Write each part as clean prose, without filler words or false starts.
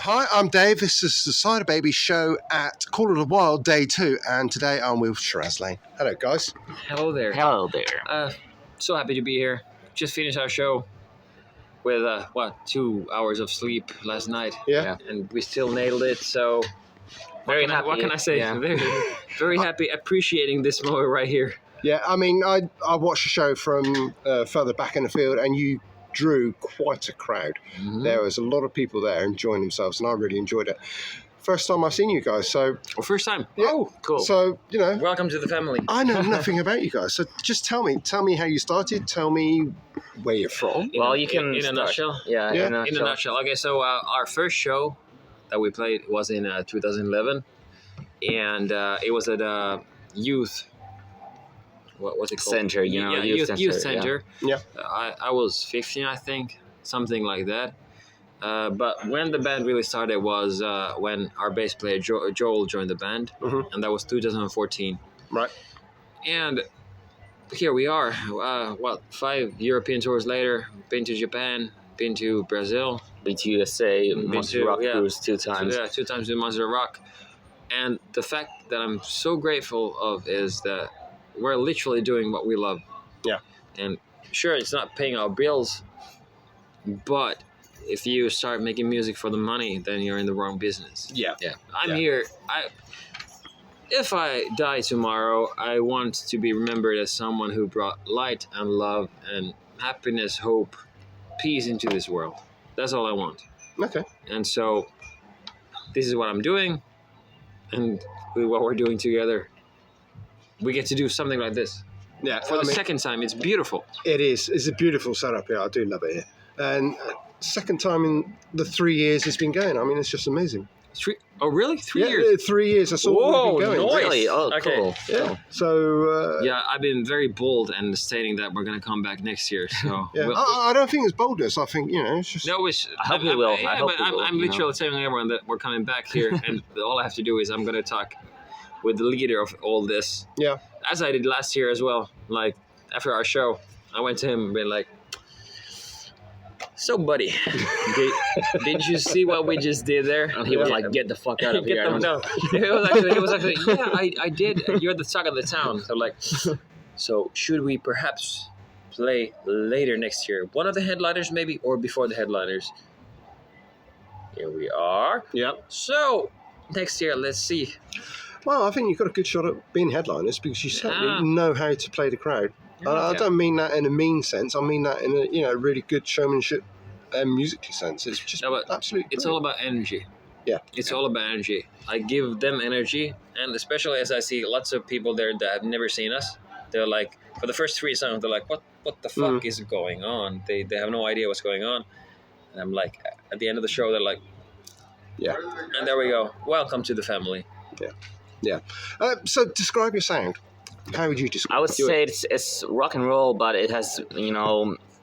Hi, I'm Dave. This is the Cyderbaby show at Call of the Wild Day 2, and today I'm with Shiraz Lane. Hello, guys. Hello there. Hello there. So happy to be here. Just finished our show with 2 hours of sleep last night. Yeah. And we still nailed it. So Very happy. what can I say? Yeah. Very happy, appreciating this moment right here. Yeah, I mean, I watched the show from further back in the field, and you drew quite a crowd. Mm-hmm. There was a lot of people there enjoying themselves, and I really enjoyed it. First time I've seen you guys, so... Well, first time. Yeah. Oh, cool. So, you know... Welcome to the family. I know nothing about you guys, so just tell me how you started, tell me where you're from. Well, you can in a nutshell. Yeah, Yeah. in a In a nutshell. nutshell. Okay, so our first show that we played was in 2011, and it was at a youth. What was it called? Center, youth center. Yeah. I was 15, I think, something like that. But when the band really started was when our bass player Joel joined the band, Mhm. and that was 2014. Right. And here we are. 5 European tours later, been to Japan, been to Brazil, Been to USA, Monster to- Rock yeah. Cruise 2 times. Yeah, 2 times in Monster Rock. And the fact that I'm so grateful of is that we're literally doing what we love. Yeah. And sure, it's not paying our bills, but if you start making music for the money, then you're in the wrong business. Yeah. I'm Yeah. here. If I die tomorrow, I want to be remembered as someone who brought light and love and happiness, hope, peace into this world. That's all I want. Okay. And so this is what I'm doing, and with what we're doing together, we get to do something like this. Yeah. For the second time, it's beautiful. It is. It's a beautiful setup here. I do love it here. And second time in the 3 years it's been going. I mean, it's just amazing. Oh, really? 3 Yeah, years? 3 years. That's all Whoa, we've been going. nice. Really? Oh, Okay. cool. Yeah. So. Yeah, I've been very bold and stating that we're going to come back next year. So Yeah. I don't think it's boldness. I think it's just. No, it's, I hope we will. I Yeah, hope but we will, I'm you know. literally telling everyone that we're coming back here, and all I have to do is I'm going to talk with the leader of all this. Yeah. As I did last year as well. Like, after our show, I went to him and been like, "So, buddy, did you see what we just did there?" And he was like, "Get the fuck out of here." No. He was actually, yeah, I did. You're the talk of the town. So, like, so should we perhaps play later next year? One of the headliners, maybe, or before the headliners? Here we are. Yeah. So, next year, let's see. Well, I think you've got a good shot at being headliners because you certainly Ah. know how to play the crowd. I Okay. don't mean that in a mean sense. I mean that in a really good showmanship and musically sense. It's just No, but absolutely. It's all about energy. Yeah. It's all about energy. I give them energy, and especially as I see lots of people there that have never seen us, they're like, for the first 3 songs, they're like, what the fuck is going on? They have no idea what's going on. And I'm like, at the end of the show, they're like, Yeah. and there we go. Welcome to the family. Yeah. So describe your sound. How would you describe? I would it? say it's rock and roll, but it has,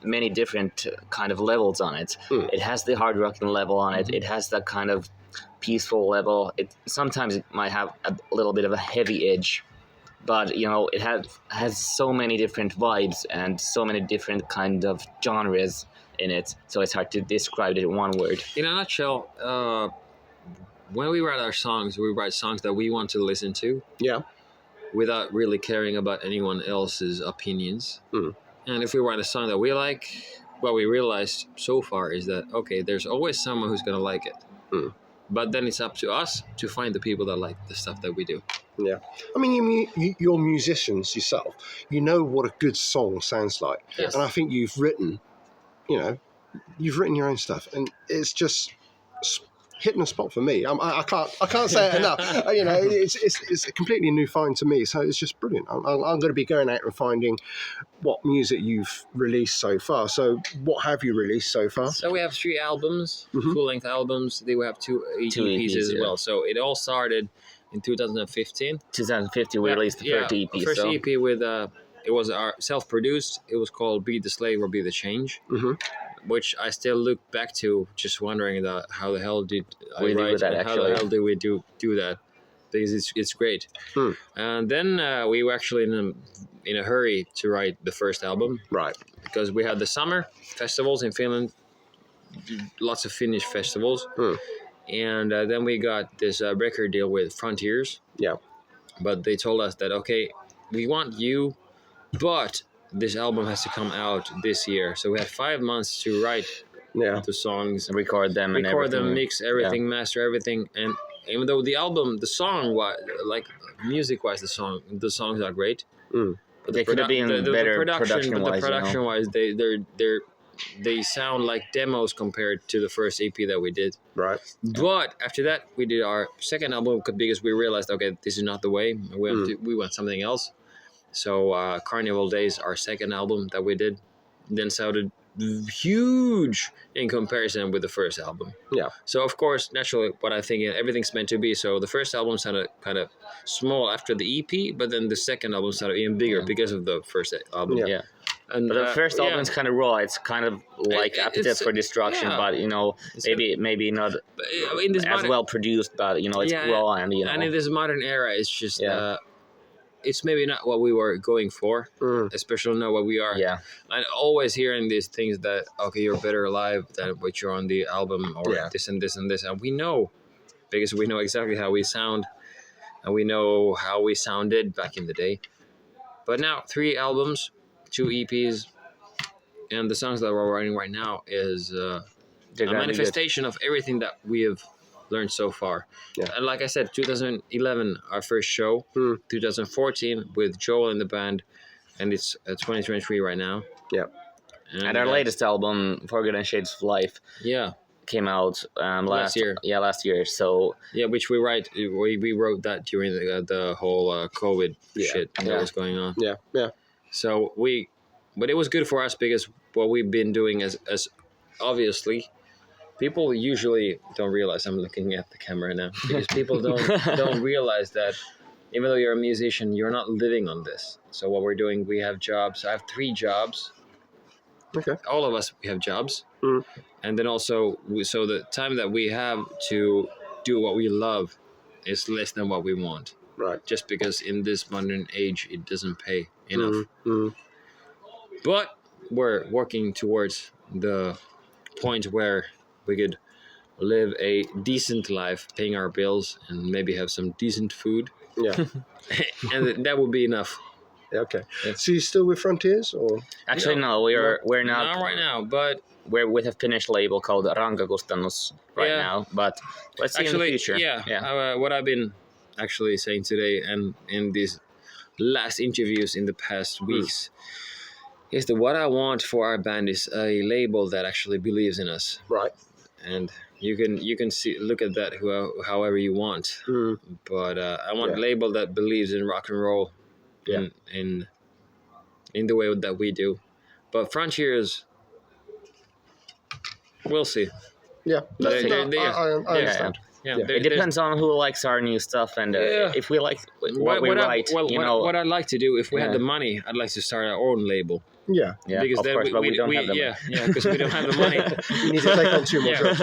many different kind of levels on it. Mm. It has the hard rocking level on it. It has that kind of peaceful level. Sometimes it might have a little bit of a heavy edge, but it has so many different vibes and so many different kind of genres in it. So it's hard to describe it in one word. In a nutshell, when we write our songs, we write songs that we want to listen to Yeah. without really caring about anyone else's opinions. Mm. And if we write a song that we like, what we realized so far is that, okay, there's always someone who's going to like it. Mm. But then it's up to us to find the people that like the stuff that we do. Yeah. I mean, you're musicians yourself. You know what a good song sounds like. Yes. And I think you've written your own stuff, and it's just hitting a spot for me. I can't say it enough. It's a completely new find to me, so it's just brilliant. I'm going to be going out and finding what music you've released so far. So what have you released so far? So we have 3 albums, Mhm. full-length albums. Then we have 2 Two EPs as EPs, well. So it all started in 2015. 2050 we released the first EP. First so EP with it was our self-produced. It was called "Be the Slave or Be the Change," Mhm. which I still look back to, just wondering that how the hell did I We did write that, and how the actually. hell did we do that? Because it's great. Hmm. And then we were actually in a hurry to write the first album Right. because we had the summer festivals in Finland, lots of Finnish festivals. Hmm. and then we got this record deal with Frontiers. Yeah. But they told us that okay, we want you, but this album has to come out this year. So we had 5 months to write the songs, Record them and everything. mix everything, master everything, and even though the album, the song, like music-wise, the songs are great. But They could have been better production-wise. But the production-wise, they sound like demos compared to the first EP that we did. Right. But after that, we did our second album because we realized, okay, this is not the way. We want something else. So Carnival Days, our second album that we did, then sounded huge in comparison with the first album. Yeah. So of course, naturally, what I think everything's meant to be. So the first album sounded kind of small after the EP, but then the second album sounded even bigger because of the first album. Yeah. And But the first album is kind of raw. It's kind of like Appetite for Destruction, but maybe not in this as well produced. But it's raw and And in this modern era, it's just it's maybe not what we were going for, especially not what we are. Yeah. And always hearing these things that okay, you're better live than what you're on the album, or this and this and this, and we know because we know exactly how we sound, and we know how we sounded back in the day. But now 3 albums. 2 EPs, and the songs that we're writing right now is a manifestation of everything that we have learned so far. Yeah. And like I said, 2011, our first show, 2014 with Joel in the band, and it's 2023 right now. Yeah. And our latest album, Forgotten Shades of Life, came out last year. Yeah, last year. So which we wrote that during the whole COVID shit that was going on. Yeah, yeah. So but it was good for us because what we've been doing as obviously, people usually don't realize I'm looking at the camera now because people don't realize that even though you're a musician, you're not living on this. So what we're doing, we have jobs. I have 3 jobs. Okay. All of us, we have jobs. And then also, so the time that we have to do what we love is less than what we want. Right. Just because in this modern age, it doesn't pay enough. But we're working towards the point where we could live a decent life, paying our bills, and maybe have some decent food. Yeah. And that would be enough. Okay. So you still with Frontiers, or? Actually, no, we're not. Not right now, but we're with a Finnish label called Rankakustannus right now. But let's see in the future. What I've been actually saying today and in these last interviews in the past weeks is that what I want for our band is a label that actually believes in us. Right. And you can look at that however you want. But I want a label that believes in rock and roll in the way that we do. But Frontiers, we'll see. Yeah. I understand. Yeah. It depends on who likes our new stuff and if we like what we write. What I'd like to do, if we had the money, I'd like to start our own label. Yeah. Because of course, but we don't have the money. Because we don't have the money. You need to take on 2 more jobs.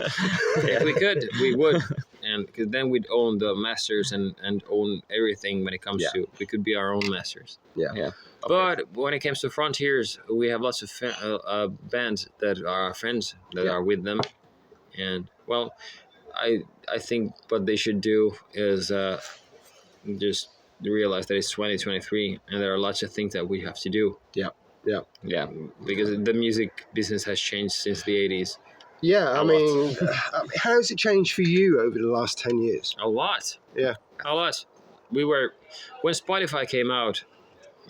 If we could, we would. And because then we'd own the masters and own everything when it comes to, we could be our own masters. Yeah. But when it comes to Frontiers, we have lots of bands that are our friends that are with them. And, well, I think what they should do is just realize that it's 2023 and there are lots of things that we have to do. Yeah. Because the music business has changed since the 80s. Yeah, I mean, how has it changed for you over the last 10 years? A lot. Yeah. A lot. When Spotify came out,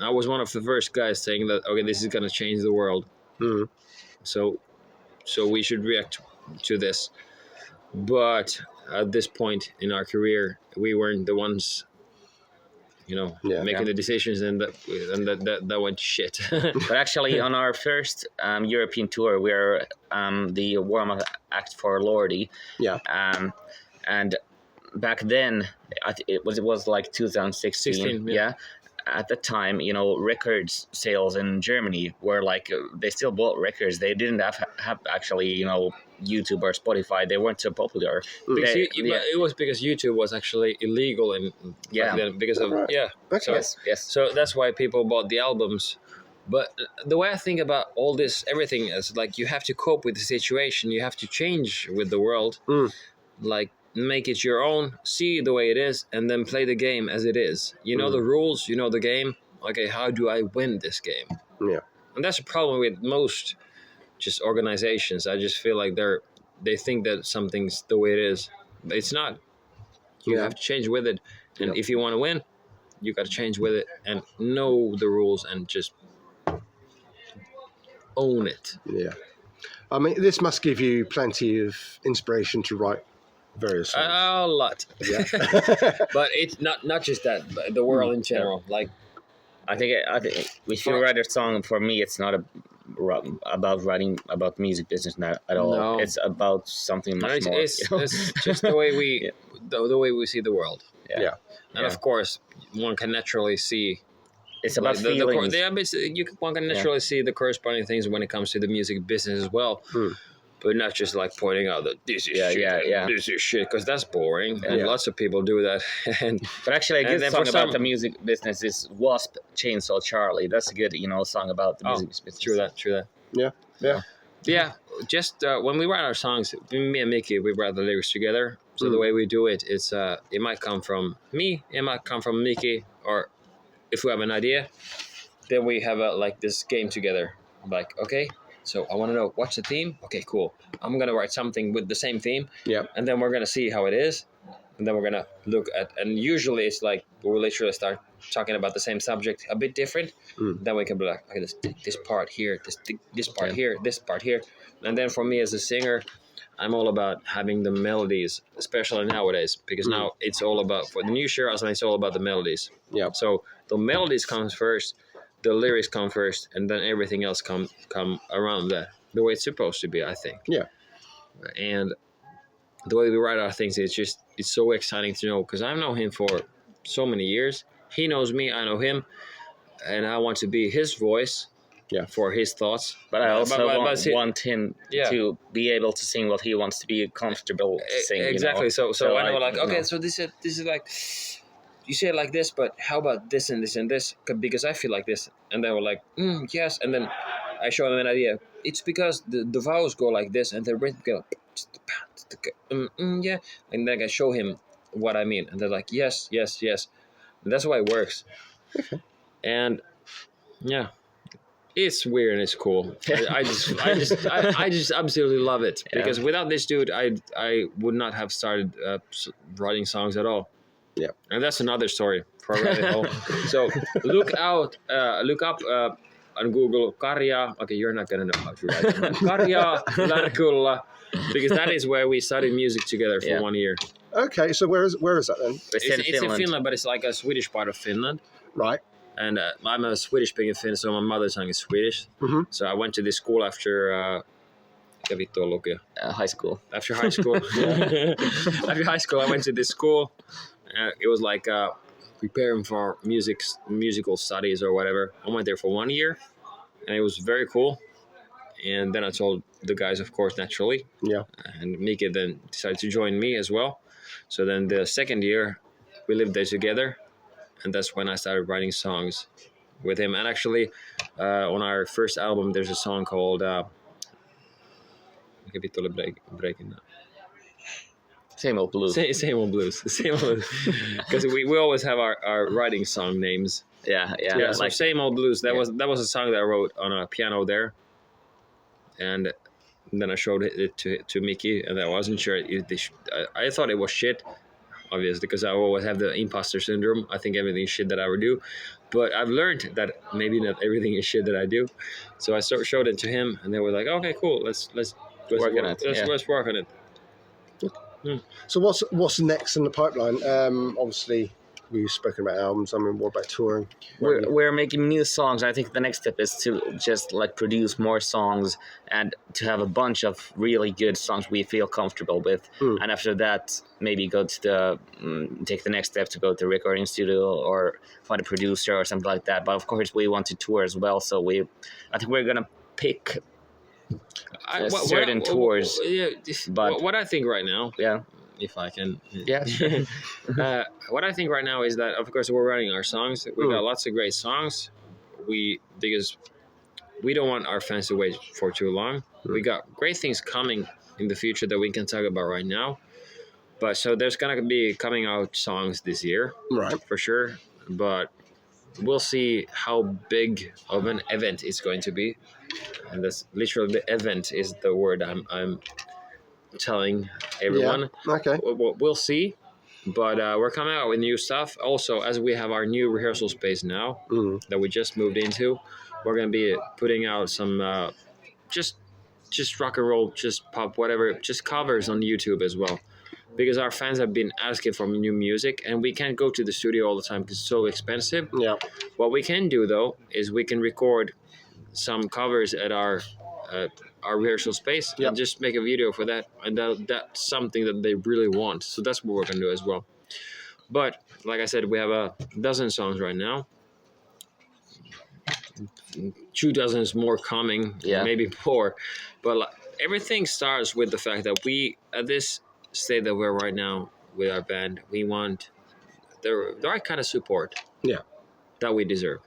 I was one of the first guys saying that, okay, this is going to change the world. So we should react to this. But at this point in our career, we weren't the ones, making the decisions, and that went shit. But actually, on our first European tour, we're the warm-up act for Lordi. Yeah. And back then, it was like 2016. Yeah. At the time, records sales in Germany were like, they still bought records. They didn't have actually, YouTube or Spotify. They weren't so popular. It was because YouTube was actually illegal back then because of Yes. So that's why people bought the albums. But the way I think about all this, everything is like you have to cope with the situation. You have to change with the world. Like make it your own, see the way it is, and then play the game as it is. You know the rules, you know the game. Okay, how do I win this game? Yeah. And that's a problem with most just organizations. I just feel like they think that something's the way it is. But it's not. You have to change with it. And if you want to win, you got to change with it and know the rules and just own it. Yeah. I mean, this must give you plenty of inspiration to write various songs. A lot. Yeah. But it's not just that, but the world in general. Like, I think if you write a song, for me, it's not about writing about music business at all. No. It's about something much more. it's just the way we the way we see the world. Yeah. And of course, one can naturally see. It's about the feelings. one can naturally see the corresponding things when it comes to the music business as well. But not just like pointing out that this is shit, this is shit, because that's boring. And lots of people do that. But actually, a good then song for about some- the music business is Wasp, Chainsaw Charlie. That's a good, song about the music business. True that. Yeah. Yeah, just when we write our songs, me and Mickey, we write the lyrics together. So the way we do it, it's it might come from me, it might come from Mickey, or if we have an idea, then we have this game together. Like, okay, so I want to know what's the theme. Okay, cool. I'm gonna write something with the same theme. Yeah. And then we're gonna see how it is, and then we're gonna look at. And usually it's like we'll literally start talking about the same subject, a bit different. Then we can be like, okay, this part here, this part here, this part here, and then for me as a singer, I'm all about having the melodies, especially nowadays, because now it's all about, for the new Shiraz, it's all about the melodies. Yeah. So the melodies comes first, the lyrics come first, and then everything else come around that, the way it's supposed to be, I think. Yeah. And the way we write our things, it's so exciting to know, because I've known him for so many years. He knows me, I know him, and I want to be his voice. Yeah. For his thoughts. But I also but want him to be able to sing what he wants to be comfortable singing. Exactly. So I know, like, okay, you know. so this is like, you say it like this, but how about this and this and this? Because I feel like this. And then we're like, yes. And then I show them an idea. It's because the vowels go like this, and the rhythm go, yeah. And then I show him what I mean, and they're like, yes. And that's why it works. And yeah. It's weird and it's cool. I just absolutely love it, because without this dude, I would not have started writing songs at all. Yeah, and that's another story for a rabbit hole. So look up on Google Karja. Okay, you're not gonna know how to write it. Karja Larkulla, because that is where we studied music together for 1 year. Okay, so where is that then? It's in Finland, but it's like a Swedish part of Finland. Right. And I'm a Swedish speaking Finn, so my mother tongue is Swedish. So I went to this school after high school. After high school. After high school, I went to this school. It was like preparing for musical studies or whatever. I went there for 1 year, and it was very cool. And then I told the guys, of course, naturally. Yeah. And Mika then decided to join me as well. So then the second year, we lived there together. And that's when I started writing songs with him. And actually, on our first album, there's a song called... breaking now. Same old blues. Same old blues. Same old, because we always have our writing song names. Yeah. So like Same Old Blues. That was a song that I wrote on a piano there. And then I showed it to Mickey, and I wasn't sure. I thought it was shit. Obviously, because I always have the imposter syndrome. I think everything is shit that I ever do. But I've learned that maybe not everything is shit that I do. So I showed it to him, and they were like, okay, cool, let's work on it. Let's work on it. So what's next in the pipeline? Obviously, we've spoken about albums. I mean, what about touring? We're making new songs. I think the next step is to just like produce more songs and to have a bunch of really good songs we feel comfortable with. And after that, maybe go to take the next step to go to the recording studio or find a producer or something like that. But of course, we want to tour as well. So I think we're gonna pick certain tours. But what I think right now, if I can, sure. what I think right now is that, of course, we're writing our songs. We got lots of great songs. Because we don't want our fans to wait for too long. We got great things coming in the future that we can talk about right now. But so there's gonna be coming out songs this year Right. for sure. But we'll see how big of an event it's going to be. And that's literally the event is the word I'm telling everyone. Yeah. Okay. We'll see. But we're coming out with new stuff. Also, as we have our new rehearsal space now that we just moved into, we're going to be putting out some just rock and roll, just pop, whatever, just covers on YouTube as well. Because our fans have been asking for new music, and we can't go to the studio all the time because it's so expensive. Yeah. What we can do, though, is we can record some covers at our rehearsal space and just make a video for that, and that's something that they really want, so that's what we're gonna do as well. But like I said, we have a dozen songs right now, 2 dozens more coming, maybe more, but everything starts with the fact that we, at this state that we're right now with our band, we want the right kind of support that we deserve.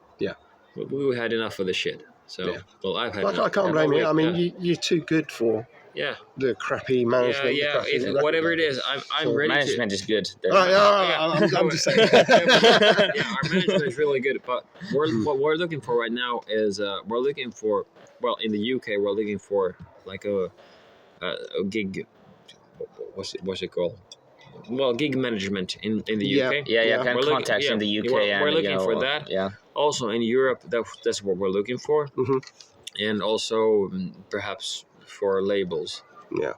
We had enough of the shit. So, well, I've had. I can't blame you. I mean, you're too good for the crappy management. Whatever it is, I'm ready. Management is good. I'm just saying. Our management is really good, but what we're looking for right now is we're looking for, well, in the UK, we're looking for like a gig. What's it called? Well, gig management in the UK. Kind of contacts in the UK. We're looking for that. Yeah. Also in Europe, that's what we're looking for, and also perhaps for labels. Yeah.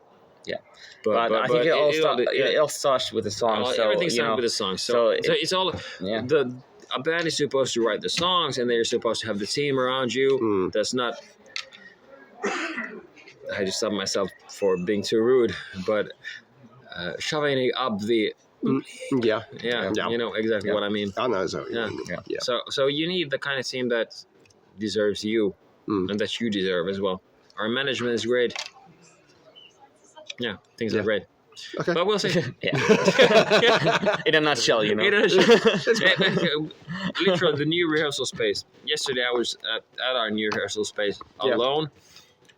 But I think it all starts with the song. So everything starts with the song. So it's all a band is supposed to write the songs, and they're supposed to have the team around you. That's not. I just stopped myself for being too rude, but shoving up the. You know exactly what I mean. I know exactly. So you need the kind of team that deserves you and that you deserve as well. Our management is great. Yeah, things are great. Okay. But we'll see. In a nutshell, you know. Literally, the new rehearsal space. Yesterday, I was at our new rehearsal space alone.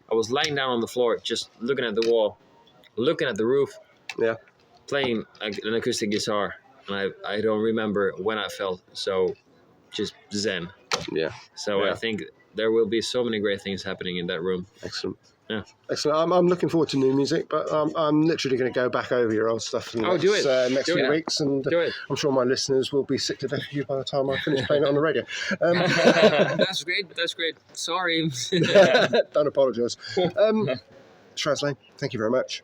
I was lying down on the floor, just looking at the wall, looking at the roof. Yeah. Playing an acoustic guitar, and I don't remember when I felt so just zen. Yeah. So I think there will be so many great things happening in that room. Excellent. Yeah. Excellent. I'm looking forward to new music, but I'm literally going to go back over your old stuff in the next few weeks, and I'm sure my listeners will be sick to death of you by the time I finish playing it on the radio. That's great. That's great. Sorry. Don't apologise. Shiraz, thank you very much.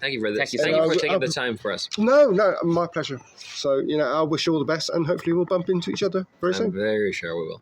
Thank you for this. Thank you for taking the time for us. No, my pleasure. So, I wish you all the best, and hopefully we'll bump into each other very soon. I'm very sure we will.